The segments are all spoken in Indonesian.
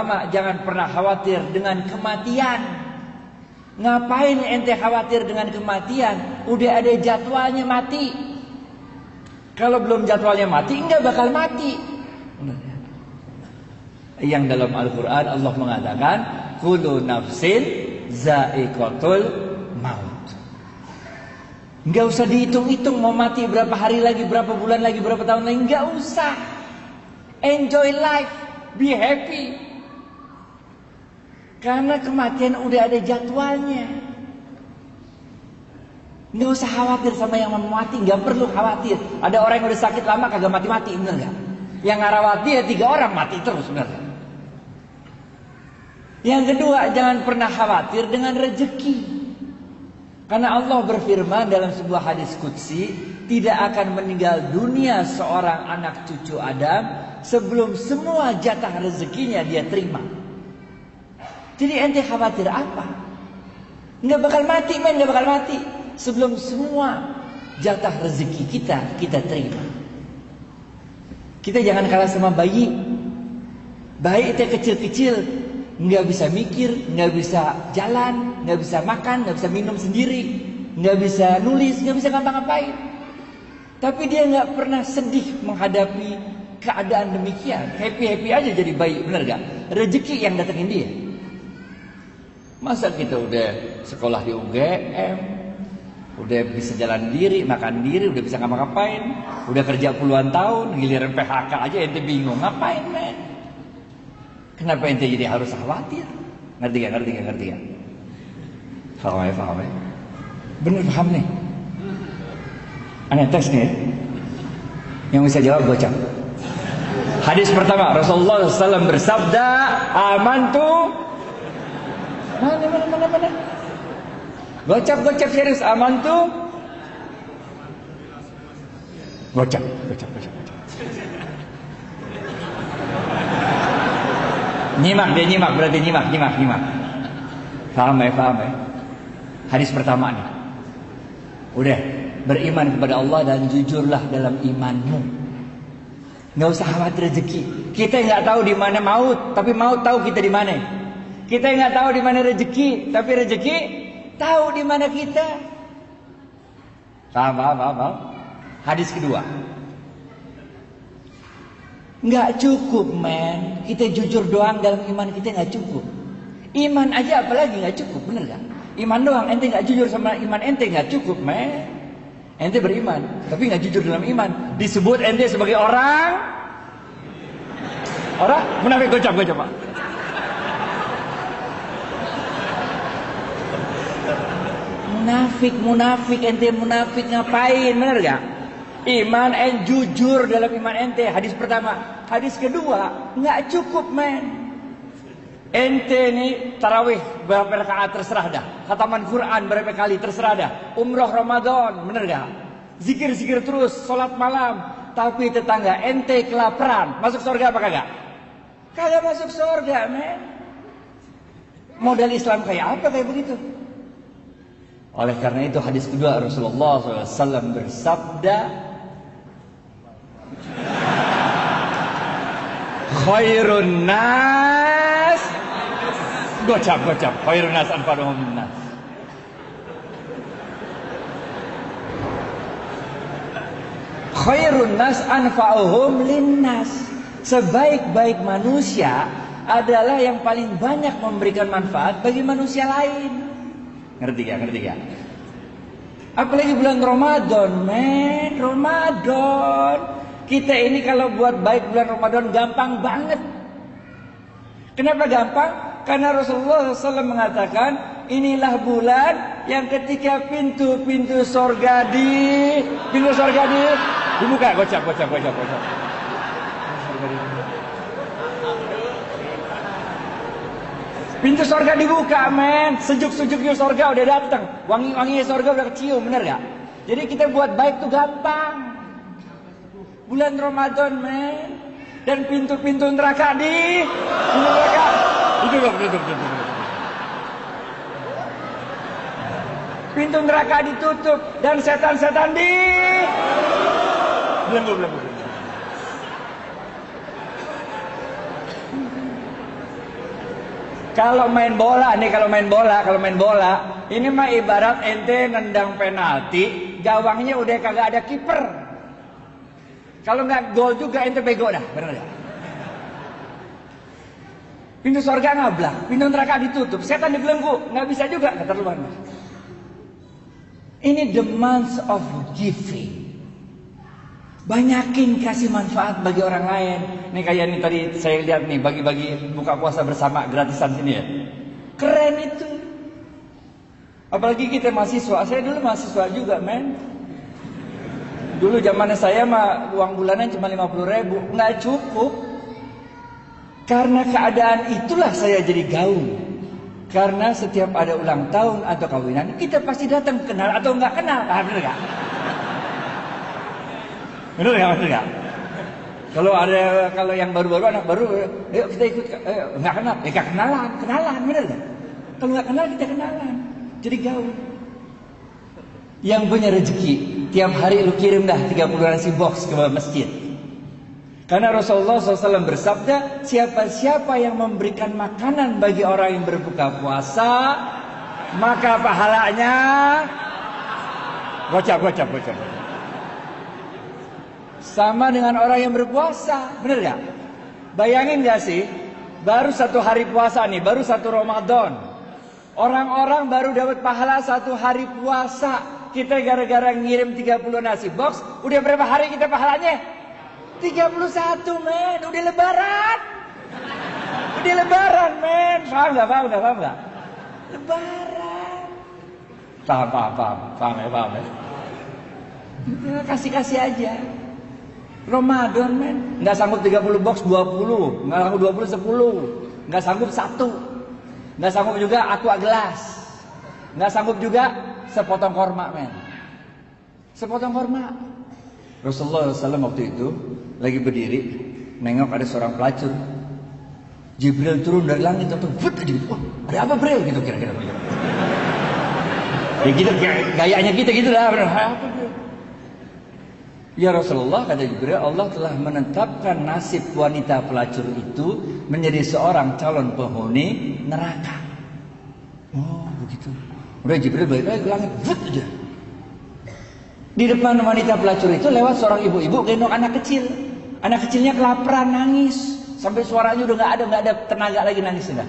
Jangan pernah khawatir dengan kematian. Ngapain ente khawatir dengan kematian? Udah ada jadwalnya mati. Kalau belum jadwalnya mati, enggak bakal mati. Yang dalam Al-Quran Allah mengatakan, kullu nafsin za'iqatul maut. Enggak usah dihitung-hitung mau mati berapa hari lagi, berapa bulan lagi, berapa tahun lagi. Enggak usah. Enjoy life, be happy. Karena kematian udah ada jadwalnya. Nggak usah khawatir sama yang mau mati, nggak perlu khawatir. Ada orang yang udah sakit lama kagak mati-mati, bener nggak? Yang ngarawati ya 3 orang mati terus, bener nggak? Yang kedua, jangan pernah khawatir dengan rezeki. Karena Allah berfirman dalam sebuah hadis qudsi, tidak akan meninggal dunia seorang anak cucu Adam sebelum semua jatah rezekinya dia terima. Jadi ente khawatir apa? Nggak bakal mati, men, nggak bakal mati sebelum semua jatah rezeki kita terima. Kita jangan kalah sama bayi. Bayi itu kecil-kecil, nggak bisa mikir, nggak bisa jalan, nggak bisa makan, nggak bisa minum sendiri, nggak bisa nulis, nggak bisa ngapa-ngapain. Tapi dia nggak pernah sedih menghadapi keadaan demikian. Happy-happy aja jadi bayi, bener gak? Rezeki yang datengin dia. Masa kita udah sekolah di UGM, udah bisa jalan diri, makan diri, udah bisa ngapa-ngapain, udah kerja puluhan tahun, giliran PHK aja ente bingung ngapain, men? Kenapa ente jadi harus khawatir? Ngerti gak? Paham ya? Bener paham nih? Aneh tes nih ya? Yang bisa jawab gocap. Hadis pertama, Rasulullah SAW bersabda, amantu. Mana? Gocap serius, amantu. Gocap. Nyimak berarti nyimak. Paham ya? Hadis pertama nih. Udah, beriman kepada Allah dan jujurlah dalam imanmu. Nggak usah khawatir rezeki. Kita nggak tahu di mana maut, tapi maut tahu kita di mana. Kita nggak tahu di mana rezeki, tapi rezeki tahu di mana kita. Paham. Hadis kedua. Nggak cukup, men. Kita jujur doang dalam iman kita nggak cukup. Iman aja apalagi nggak cukup, bener gak? Iman doang, ente nggak jujur sama iman ente nggak cukup, men. Ente beriman, tapi nggak jujur dalam iman. Disebut ente sebagai orang munafik. Gocap Pak. Munafik, ente munafik ngapain, bener gak? Iman jujur dalam iman ente, hadis pertama. Hadis kedua, nggak cukup, men. Ente nih tarawih berapa rakaat terserah dah, khataman Quran berapa kali terserah dah, umroh Ramadan, bener gak? Zikir terus, sholat malam, tapi tetangga ente kelaparan, masuk surga apa kagak? Kagak masuk surga, men. Modal Islam kayak apa kayak begitu? Oleh karena itu hadis kedua Rasulullah SAW bersabda, khairun nas, gocap, khairun nas anfa'uhum linnas. Khairun nas anfa'uhum linnas. Sebaik-baik manusia adalah yang paling banyak memberikan manfaat bagi manusia lain. Ngerti gak? Apalagi bulan Ramadan, men. Ramadan. Kita ini kalau buat baik bulan Ramadan gampang banget. Kenapa gampang? Karena Rasulullah SAW mengatakan, inilah bulan yang ketika pintu sorga dibuka. Gocap. Pintu sorga dibuka, men. Sejuk-sejuknya sorga udah datang. Wangi-wanginya sorga udah kecium, bener gak? Jadi kita buat baik tuh gampang. Bulan Ramadan, men. Dan pintu-pintu neraka duduk. Pintu neraka ditutup dan setan-setan belum. Kalau main bola, ini mah ibarat ente nendang penalti, gawangnya udah kagak ada kiper. Kalau nggak gol juga ente bego dah, benar ya? Pintu surga ngablak, pintu neraka ditutup, setan dibelenggu, nggak bisa juga, keterlaluan. Ini the month of giving. Banyakin kasih manfaat bagi orang lain. Nih kayak ini tadi saya lihat nih, bagi-bagi buka puasa bersama gratisan sini ya. Keren itu. Apalagi kita mahasiswa. Saya dulu mahasiswa juga, men. Dulu zamannya saya mah uang bulanan cuma 50.000, nggak cukup. Karena keadaan itulah saya jadi gaul. Karena setiap ada ulang tahun atau kawinan, kita pasti datang, kenal atau nggak kenal, bener nggak? Bener nggak? Kalau yang baru-baru, anak baru, yuk kita ikut, nggak kenal, kenalan, bener nggak? Kalau nggak kenal kita kenalan, jadi gaul. Yang punya rezeki, tiap hari lu kirim dah 30 nasi box ke masjid. Karena Rasulullah SAW bersabda, siapa yang memberikan makanan bagi orang yang berbuka puasa, maka pahalanya gocap. Sama dengan orang yang berpuasa, bener gak? Bayangin gak sih, baru 1 hari puasa nih, baru 1 Ramadan. Orang-orang baru dapat pahala 1 hari puasa. Kita gara-gara ngirim 30 nasi box, udah berapa hari kita pahalanya? 31, men, udah lebaran, men, paham nggak? Lebaran, paham ya. Kasih aja. Ramadan, men, nggak sanggup 30 box 20, nggak sanggup 20 10, nggak sanggup 1, nggak sanggup juga aqua gelas, nggak sanggup juga sepotong korma, men, sepotong korma. Rasulullah SAW waktu itu lagi berdiri, nengok ada seorang pelacur. Jibril turun dari langit atau ada apa Bril gitu kira-kira. Ya gitu gayanya kita gitu lah. Apa Bril? Ya Rasulullah, kata Jibril, Allah telah menetapkan nasib wanita pelacur itu menjadi seorang calon penghuni neraka. Oh begitu. Udah Jibril balik lagi ke langit, aja. Di depan wanita pelacur itu lewat seorang ibu-ibu gendong anak kecil. Anak kecilnya kelaparan, nangis sampai suaranya udah nggak ada tenaga lagi nangis sudah.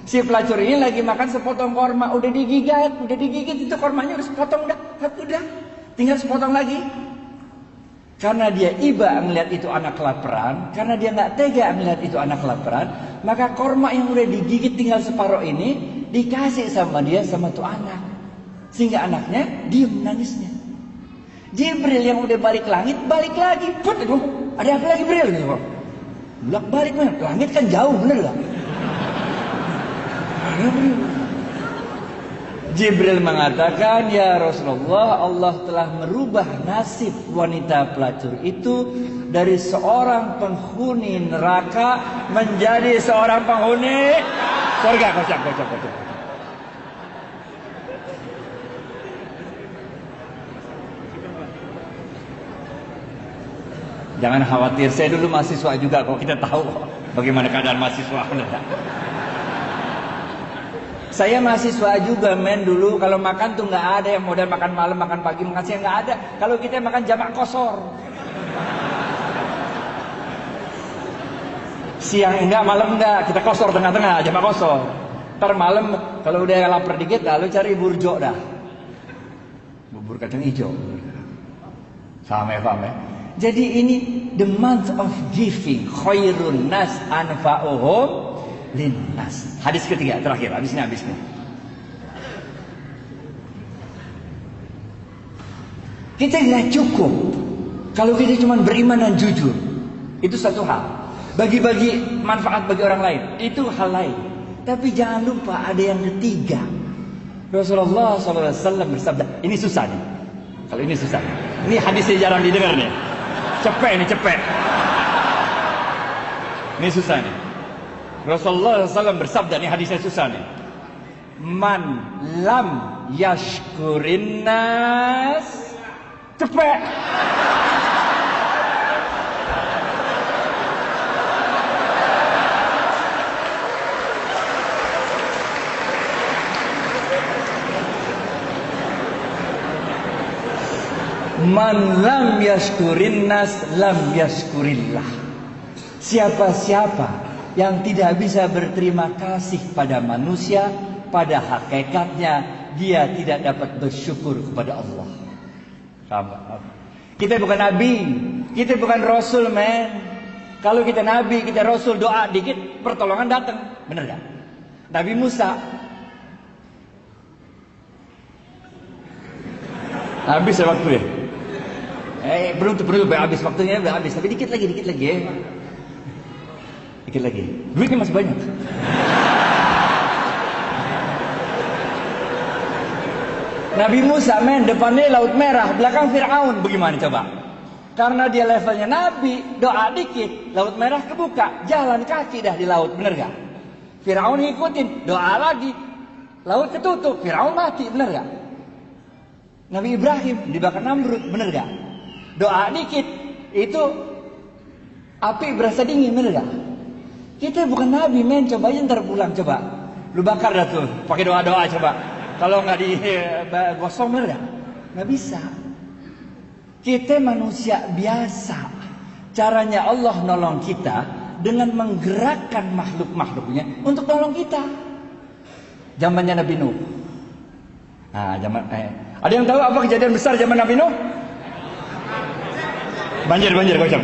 Si pelacur ini lagi makan sepotong korma, udah digigit itu kormanya udah sepotong udah tinggal sepotong lagi. Karena dia iba melihat itu anak kelaparan, karena dia nggak tega melihat itu anak kelaparan, maka korma yang udah digigit tinggal separuh ini dikasih sama dia sama tuh anak, sehingga anaknya diem nangisnya. Jibril yang udah balik langit, balik lagi. Ada apa lagi Jibril? Bolak balik, man. Langit kan jauh, bener gak? Jibril mengatakan, ya Rasulullah, Allah telah merubah nasib wanita pelacur itu dari seorang penghuni neraka menjadi seorang penghuni surga. Kocak. Jangan khawatir, saya dulu mahasiswa juga kok, kita tahu bagaimana keadaan mahasiswa. Saya mahasiswa juga, men, dulu kalau makan tuh nggak ada yang modal makan malam, makan pagi, makan siang, nggak ada. Kalau kita makan jamak kosor. Siang enggak, malam enggak, kita kosor tengah-tengah, jamak kosor. Ntar malam kalau udah lapar dikit, lalu cari burjo dah. Bubur kacang hijau. Paham ya? Jadi ini the month of giving, khairun nas anfa'uhum linnas. Hadis ketiga terakhir, habis ini. Kita nggak cukup kalau kita cuma beriman dan jujur. Itu satu hal. Bagi-bagi manfaat bagi orang lain, itu hal lain. Tapi jangan lupa ada yang ketiga. Rasulullah SAW bersabda, ini susah nih. Kalau ini susah. Ini hadisnya jarang didengar nih. Cepet. Ini susah nih. Rasulullah SAW bersabda, nih hadisnya susah nih. Man lam yashkurin nas. Cepet. Man lam yashkurin nas lam yashkurillah. Siapa-siapa yang tidak bisa berterima kasih pada manusia, pada hakikatnya dia tidak dapat bersyukur kepada Allah. Kita bukan nabi, kita bukan rasul, men. Kalau kita nabi, kita rasul, doa dikit pertolongan datang, bener gak? Nabi Musa habis ya waktu ya. Belum habis waktunya, udah habis. Tapi dikit lagi ya. Dikit lagi. Duitnya masih banyak. Nabi Musa, men, depannya Laut Merah, belakang Fir'aun. Bagaimana coba? Karena dia levelnya Nabi, doa dikit, Laut Merah kebuka, jalan kaki dah di laut, bener gak? Fir'aun ngikutin, doa lagi, laut ketutup, Fir'aun mati, bener gak? Nabi Ibrahim dibakar Namrud, bener gak? Doa dikit, itu api berasa dingin, bener gak? Kita bukan nabi, men. Coba aja ntar pulang, coba lu bakar dah tuh, pakai doa-doa coba. Kalau nggak digosong, bener gak? Nggak bisa. Kita manusia biasa. Caranya Allah nolong kita dengan menggerakkan makhluk-makhluknya untuk nolong kita. Zamannya Nabi Nuh. Nah, ada yang tahu apa kejadian besar zaman Nabi Nuh? Banjir, kocak.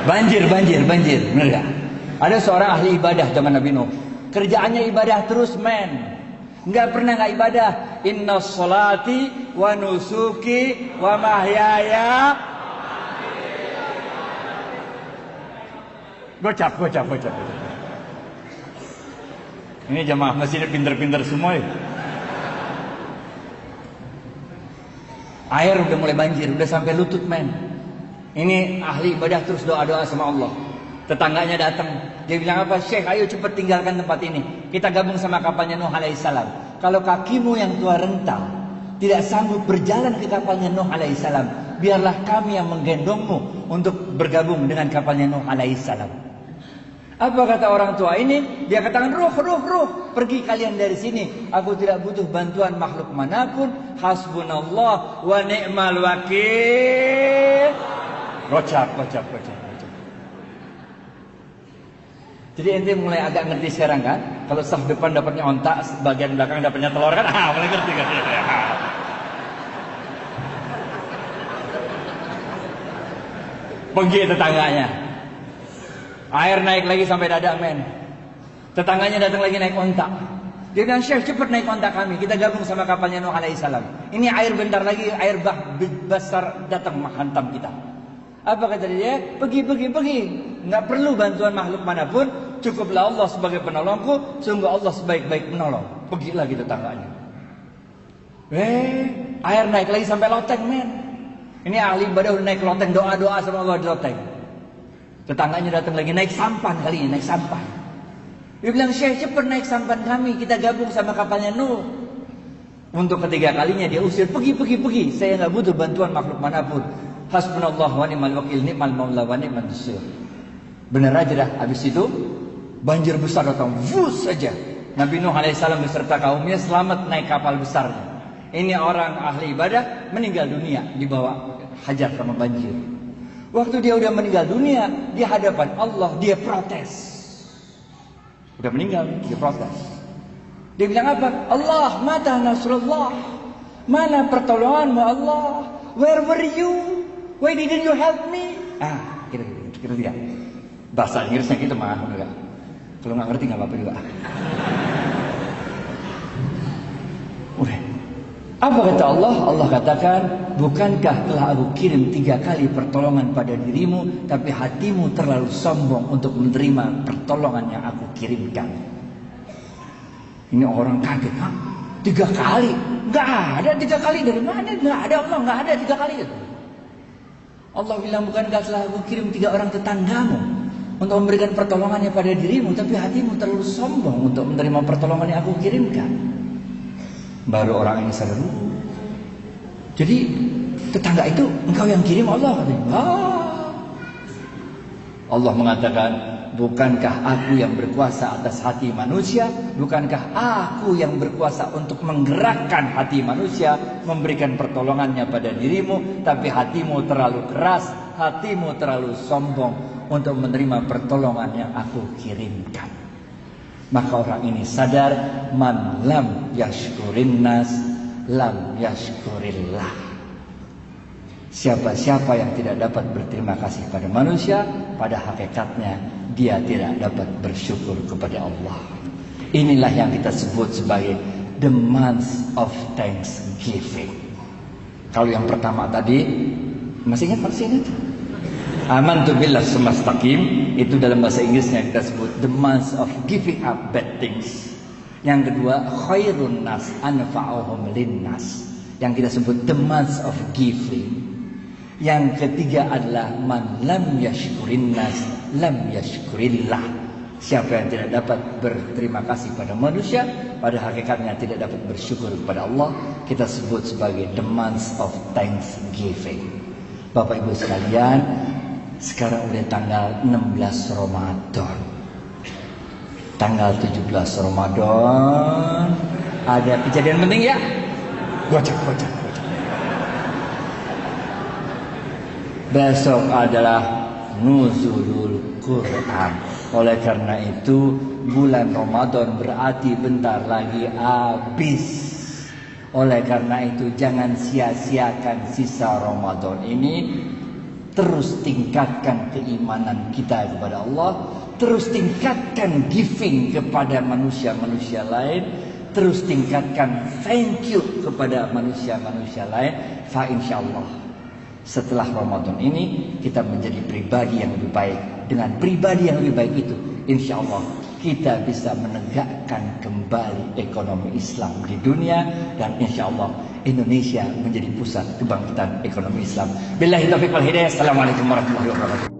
Banjir, bener gak? Ada seorang ahli ibadah zaman Nabi Nuh. Kerjaannya ibadah terus, men. Nggak pernah nggak ibadah. Inna sholati wa nusuki wa mahyaya. Gocap. Ini jamaah masjidnya pinter-pinter semua ya. Air udah mulai banjir, udah sampai lutut, men. Ini ahli ibadah terus doa-doa sama Allah. Tetangganya datang, dia bilang apa? Syekh, ayo cepat tinggalkan tempat ini. Kita gabung sama kapalnya Nuh alaihissalam. Kalau kakimu yang tua rental tidak sanggup berjalan ke kapalnya Nuh alaihissalam, biarlah kami yang menggendongmu untuk bergabung dengan kapalnya Nuh alaihissalam. Apa kata orang tua ini? Dia katakan, ruh, pergi kalian dari sini. Aku tidak butuh bantuan makhluk manapun. Hasbunallah wa ni'mal wakil. Gocap. Jadi ente mulai agak ngerti sekarang kan? Kalau saf depan dapatnya ontak, bagian belakang dapatnya telur kan? Mulai ngerti kan? Pergi tetangganya. Air naik lagi sampai dada, men. Tetangganya datang lagi naik ontak. Dia bilang, Syekh, cepat naik ontak kami. Kita gabung sama kapalnya Nuh alaihissalam. Ini air bentar lagi, air besar datang menghantam kita. Apa kata dia? Pergi. Nggak perlu bantuan makhluk manapun. Cukuplah Allah sebagai penolongku. Sungguh Allah sebaik-baik penolong. Pergilah gitu tetangganya. Air naik lagi sampai loteng, men. Ini ahli ibadah udah naik loteng, doa-doa sama Allah di loteng. Tetangganya datang lagi, naik sampan kali ini, naik sampan. Dia bilang, Syekh, cepat naik sampan kami. Kita gabung sama kapalnya Nuh. Untuk ketiga kalinya dia usir, pergi. Saya nggak butuh bantuan makhluk manapun. Hasbunallah wa ni'mal wakil, ni'mal maula wa ni'man nasir. Benar aja dah. Habis itu banjir besar datang, vus saja. Nabi Nuh alaihissalam beserta kaumnya selamat naik kapal besarnya. Ini orang ahli ibadah meninggal dunia dibawa hajar sama banjir. Waktu dia udah meninggal dunia di hadapan Allah, dia protes. Udah meninggal, dia protes. Dia bilang apa? Allah, mata nasrullah. Mana pertolonganmu Allah? Where were you? Why didn't you help me? Kira dia. Bahasa Inggrisnya gitu mah, enggak. Kalau nggak ngerti nggak apa-apa juga. Udah. Apa kata Allah? Allah katakan, bukankah telah aku kirim 3 kali pertolongan pada dirimu, tapi hatimu terlalu sombong untuk menerima pertolongan yang aku kirimkan. Ini orang kaget, 3 kali? Nggak ada 3 kali, dari mana? Nggak ada Allah, nggak ada 3 kali. Allah bilang, bukankah telah aku kirim 3 orang tetanggamu untuk memberikan pertolongannya pada dirimu, tapi hatimu terlalu sombong untuk menerima pertolongan yang aku kirimkan. Baru orang ini sadar. Jadi tetangga itu engkau yang kirim Allah, katanya. Allah mengatakan, Bukankah aku yang berkuasa atas hati manusia? Bukankah aku yang berkuasa untuk menggerakkan hati manusia, memberikan pertolongannya pada dirimu? Tapi hatimu terlalu keras, hatimu terlalu sombong untuk menerima pertolongan yang aku kirimkan. Maka orang ini sadar, man lam yashkurin nas lam yashkurillah. Siapa-siapa yang tidak dapat berterima kasih pada manusia, pada hakikatnya dia tidak dapat bersyukur kepada Allah. Inilah yang kita sebut sebagai the month of thanksgiving. Kalau yang pertama tadi, masih ingat? Amantu billah sumastaqim, itu dalam bahasa Inggrisnya kita sebut the month of giving up bad things. Yang kedua, khairun nas anfa'uhum linnas, yang kita sebut the month of giving. Yang ketiga adalah man lam yashkurin nas lam yashkurillah. Siapa yang tidak dapat berterima kasih pada manusia, pada hakikatnya tidak dapat bersyukur kepada Allah, kita sebut sebagai the month of thanksgiving. Bapak Ibu sekalian, sekarang udah tanggal 16 Ramadan. Tanggal 17 Ramadan ada kejadian penting ya? Gocak. Besok adalah nuzulul Quran. Oleh karena itu bulan Ramadan berarti bentar lagi habis. Oleh karena itu jangan sia-siakan sisa Ramadan ini. Terus tingkatkan keimanan kita kepada Allah, terus tingkatkan giving kepada manusia-manusia lain, terus tingkatkan thank you kepada manusia-manusia lain. Fa insyaallah setelah Ramadan ini kita menjadi pribadi yang lebih baik. Dengan pribadi yang lebih baik itu, insyaallah kita bisa menegakkan kembali ekonomi Islam di dunia, dan insyaallah Indonesia menjadi pusat kebangkitan ekonomi Islam. Billahi taufiq wal hidayah. Assalamualaikum warahmatullahi wabarakatuh.